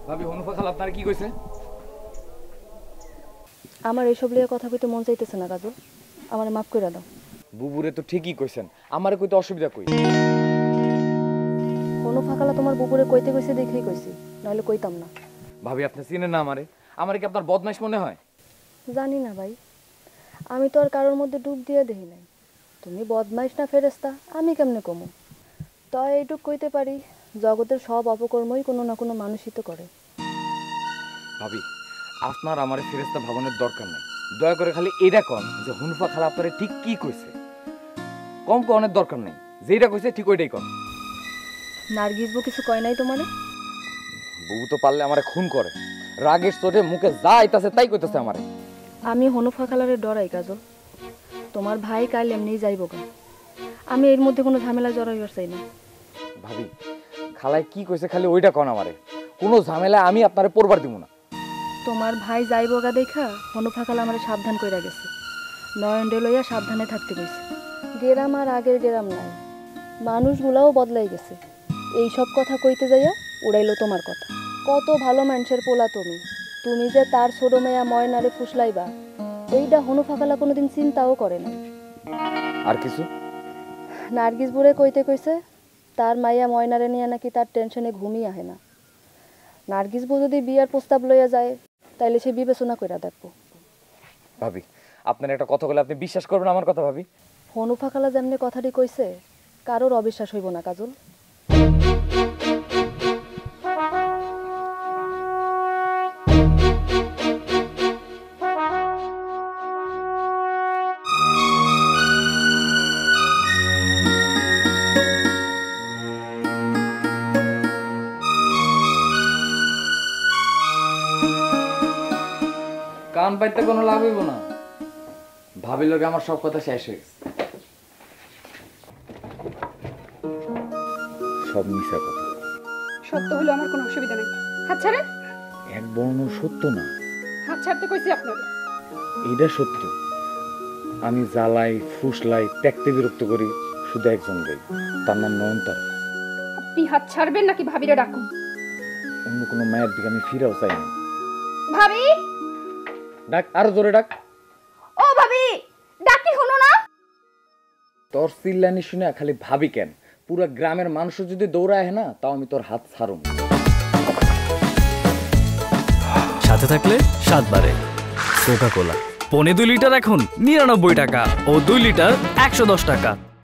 ভাবি হনুফা খালা আপনার কি কইছে? আমার এইসব লিয়ে কথা কইতে মন চাইতেছে না কাজল, আমার মাফ করে দাও। বুবুরে তো ঠিকই কইছেন, আমারে কইতে অসুবিধা কই? হনুফা খালা তোমার বুবুরে কইতে কইছে দেখেই কইছি, নাহলে কইতাম না। ভাবি আপনি চিনেন না আমারে? আমারে কি আপনার বদমাইশ মনে হয়? জানি না ভাই, আমি তো আর কারোর মধ্যে ডুব দিয়ে দেখি নাই। তুমি বদমাইশ না ফেরেস্তা আমি কেমনে কমু? তাই এইটুক কইতে পারি, জগতের সব অপকর্মই কোনো না কোনো মানুষই তো করে। ভাবি আপনার আমারে ফেরেশতা ভাবনের দরকার নাই, দয়া করে খালি এটা কন যে হনুফা খালা আপনারে ঠিক কি কইছে। কম কনের দরকার নাই, যেটা কইছে ঠিক ওইটাই কন। নার্গিস বউ কিছু কয় নাই তোমারে? বুবু তো পারলে আমারে খুন করে, রাগের চোটে মুখে যা আইতাছে তাই কইতেছে আমারে। আমি হনুফা খালারে ডরাই কাজল, তোমার ভাই কাল এমনিই যাইব গা, আমি এর মধ্যে কোনো ঝামেলা জড়াইবার চাই না। ভাবি খালায় কি কইছে খালি ওইটা কন আমারে, কোনো ঝামেলা আমি আপনারে পড়বার দিব না। তোমার ভাই যাইব গা দেখা হনুফা খালা আমারে সাবধান কইরা গেছে, নয়নরে লইয়া সাবধানে থাকতে কইছে। গেরাম আর আগের গেরাম নাই, মানুষগুলাও বদলাই গেছে। এই সব কথা কইতে যাইয়া উড়াইলো তোমার কথা। কত ভালো মানুষের পোলা তুমি, তুমি যে তার ছোট মেয়া ময়নারে ফুসলাইবা এইটা হনুফা খালা কোনোদিন চিন্তাও করে নাই। আর কিছু? নার্গিস বুড়ে কইতে কইছে তার মাইয়া ময়নারে নিয়ে নাকি তার টেনশনে ঘুমিয়ে আহে না। নার্গিস বউ যদি বিয়ার প্রস্তাব লইয়া যায় তাইলে সে বিবেচনা কইরা দেখবো। ভাবি আপনার একটা কথা বলে আপনি বিশ্বাস করবেন আমার কথা? ভাবি হনুফা খালা যেমনি কথাটি কইছে কারোর অবিশ্বাস হইব না কাজল। কান পাইতে কোনো লাভ হইব না, ভাবি লোকে আমার সব কথা শেষ হয়ে গেছে, সব মিশা কথা। সত্য হলো আমার কোনো অসুবিধা নেই, হাত ছাড়েন। এক বর্ণ সত্য না, হাত ছাড়তে কইছি আপনার। এইটা সত্য। আমি জ্বালাই ফুসলাই ত্যাগতে বিরক্ত করি শুধু একজন গাই, তার নাম নয়নতারা। আপনি হাত ছাড়বেন নাকি ভাবিরে ডাকুন? অন্য কোনো মায়ের দিকে আমি ফিরেও চাই না। ভাবি, ডাক, আরো জোরে ডাক। ও ভাবি, ডাকি হলো না? তোর চিল্লানি শুনে খালি ভাবি কেন, পুরো গ্রামের মানুষ যদি দৌড়ায় না তাও আমি তোর হাত ছাড়ুম। সাথে থাকলে 7 বারে কোকা কোলা। 2.5 লিটার এখন 99 টাকা ও 2 লিটার 110 টাকা।